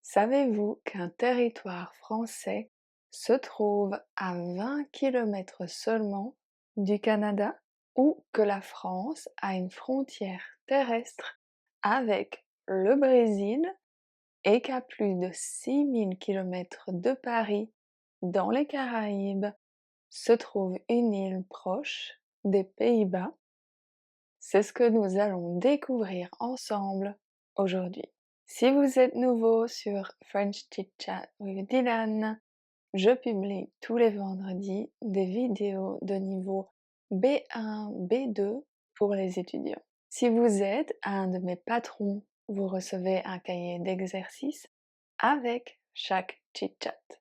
Savez-vous qu'un territoire français se trouve à 20 kilomètres seulement du Canada? Ou que la France a une frontière terrestre avec le Brésil et qu'à plus de 6000 kilomètres de Paris, dans les Caraïbes, se trouve une île proche des Pays-Bas? C'est ce que nous allons découvrir ensemble aujourd'hui. Si vous êtes nouveau sur French Chit Chat with Dylan, je publie tous les vendredis des vidéos de niveau B1, B2 pour les étudiants. Si vous êtes un de mes patrons, vous recevez un cahier d'exercices avec chaque chit chat.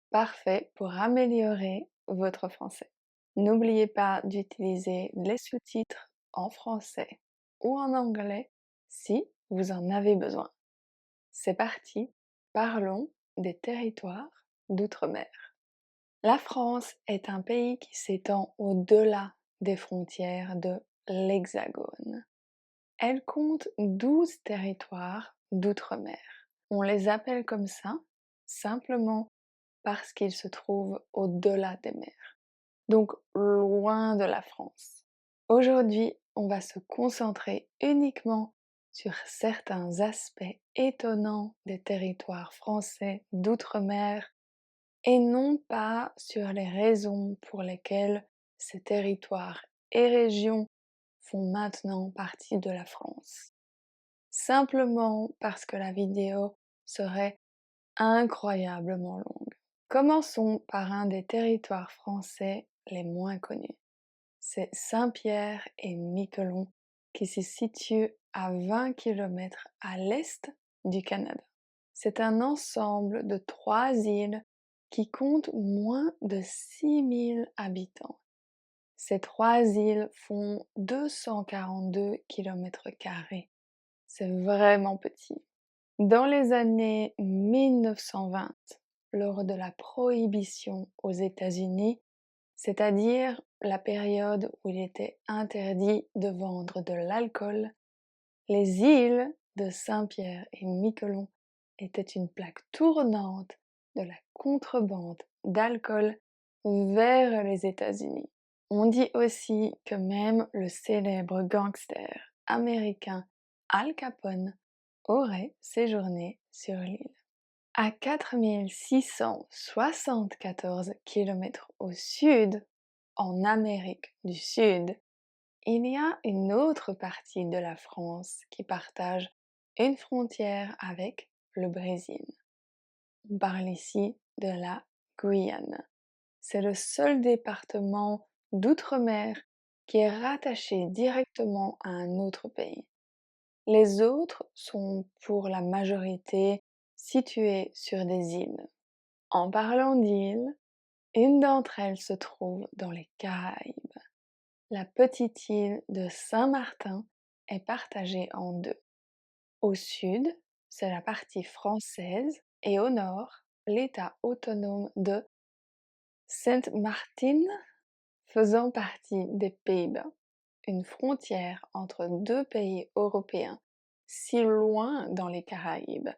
Parfait pour améliorer votre français. N'oubliez pas d'utiliser les sous-titres en français ou en anglais si vous en avez besoin. C'est parti, parlons des territoires d'outre-mer. La France est un pays qui s'étend au-delà des frontières de l'Hexagone. Elle compte 12 territoires d'outre-mer. On les appelle comme ça simplement parce qu'ils se trouvent au-delà des mers, donc loin de la France. Aujourd'hui, on va se concentrer uniquement sur certains aspects étonnants des territoires français d'outre-mer et non pas sur les raisons pour lesquelles ces territoires et régions font maintenant partie de la France. Simplement parce que la vidéo serait incroyablement longue. Commençons par un des territoires français les moins connus. C'est Saint-Pierre et Miquelon qui se situe à 20 kilomètres à l'est du Canada. C'est un ensemble de 3 îles qui comptent moins de 6000 habitants. Ces 3 îles font 242 km². C'est vraiment petit. Dans les années 1920, lors de la prohibition aux États-Unis, c'est-à-dire la période où il était interdit de vendre de l'alcool, les îles de Saint-Pierre et Miquelon étaient une plaque tournante de la contrebande d'alcool vers les États-Unis. On dit aussi que même le célèbre gangster américain Al Capone aurait séjourné sur l'île. À 4674 km au sud, en Amérique du Sud, il y a une autre partie de la France qui partage une frontière avec le Brésil. On parle ici de la Guyane. C'est le seul département d'outre-mer qui est rattaché directement à un autre pays. Les autres sont pour la majorité situés sur des îles. En parlant d'îles, une d'entre elles se trouve dans les Caraïbes. La petite île de Saint-Martin est partagée en deux. Au sud, c'est la partie française et au nord, l'État autonome de Saint Martin, faisant partie des Pays-Bas. Une frontière entre deux pays européens si loin dans les Caraïbes.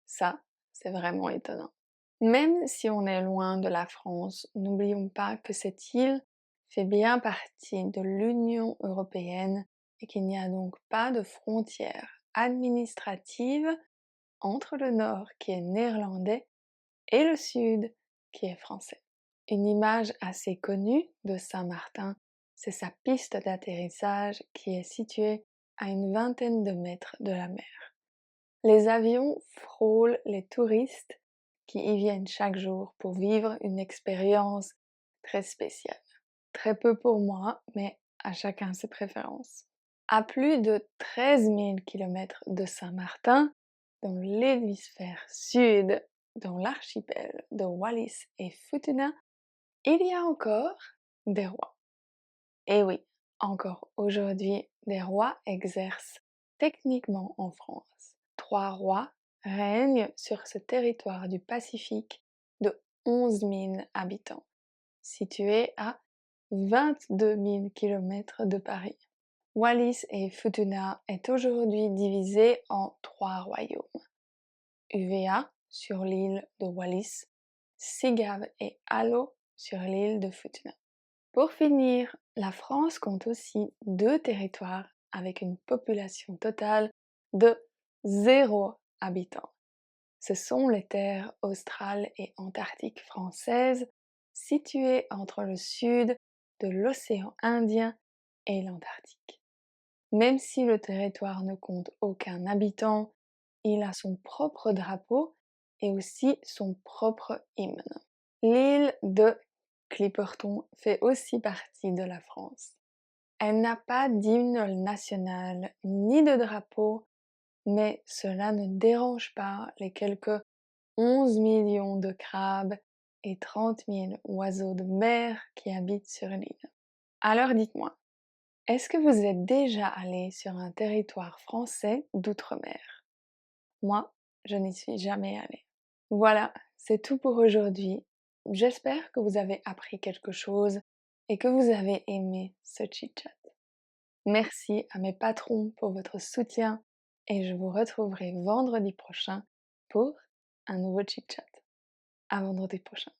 Ça, c'est vraiment étonnant. Même si on est loin de la France, n'oublions pas que cette île fait bien partie de l'Union européenne et qu'il n'y a donc pas de frontière administrative entre le nord qui est néerlandais et le sud qui est français. Une image assez connue de Saint-Martin, c'est sa piste d'atterrissage qui est située à une vingtaine de mètres de la mer. Les avions frôlent les touristes qui y viennent chaque jour pour vivre une expérience très spéciale. Très peu pour moi, mais à chacun ses préférences. À plus de 13 000 km de Saint-Martin, dans l'hémisphère sud, dans l'archipel de Wallis et Futuna, il y a encore des rois. Et oui, encore aujourd'hui, des rois exercent techniquement en France. 3 rois règnent sur ce territoire du Pacifique de 11 000 habitants, situé à 22 000 km de Paris. Wallis et Futuna est aujourd'hui divisé en 3 royaumes. Uvea, sur l'île de Wallis, Sigave et Allo sur l'île de Futuna. Pour finir, la France compte aussi 2 territoires avec une population totale de 0 habitants. Ce sont les terres australes et antarctiques françaises, situées entre le sud de l'océan Indien et l'Antarctique. Même si le territoire ne compte aucun habitant, il a son propre drapeau et aussi son propre hymne. L'île de Clipperton fait aussi partie de la France. Elle n'a pas d'hymne national ni de drapeau, mais cela ne dérange pas les quelques 11 millions de crabes et 30 000 oiseaux de mer qui habitent sur l'île. Alors dites-moi, est-ce que vous êtes déjà allé sur un territoire français d'outre-mer? Moi, je n'y suis jamais allée. Voilà, c'est tout pour aujourd'hui. J'espère que vous avez appris quelque chose et que vous avez aimé ce chit-chat. Merci à mes patrons pour votre soutien et je vous retrouverai vendredi prochain pour un nouveau chit-chat. À vendredi prochain.